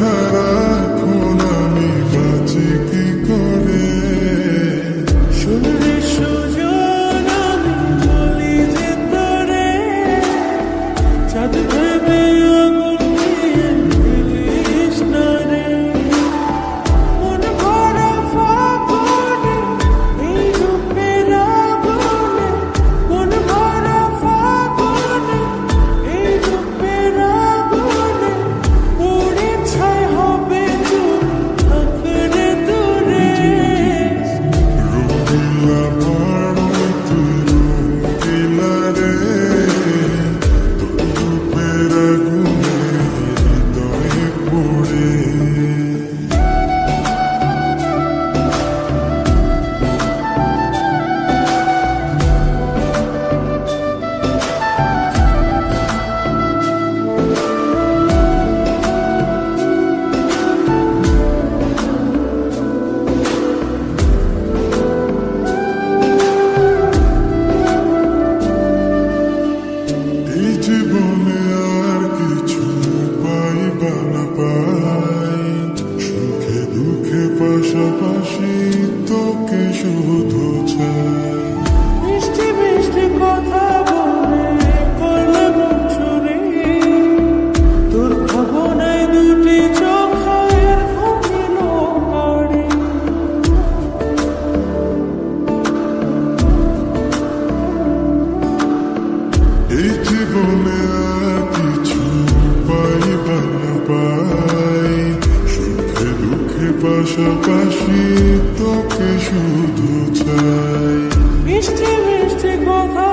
ছাড়া এখন আমি বাঁচি কি করে? শরীরের সুজন আমি বলি যে তোরে, চাঁদ ভেবে আগুন দিয়ে ফেলিস না রে। মন ভরা ফাগুনে এই রূপের আগুনে, মন ভরা ফাগুনে এই রূপের আগুনে, পুড়ে ছাই হবে তুই থাকলে দূরে। রঙিলা পাড় তুই রঙিলা রে, তোর রূপের আগুনে হৃদয়ে পড়ে। এই জীবনে আর কিছু পাইবা না পাই, সুখে দুঃখে পাশাপাশি তোকে শুধু চাই। মিষ্টি মিষ্টি কথা বলে করলে মন চুরি, তোর ভাবনায় দুটি চোখের ঘুমিল কারি। এই জীবনে আর কিছু পাইবা না পাই, সুখে দুঃখে পাশাপাশি তোকে শুধু চাই। মিষ্টি মিষ্টি কথা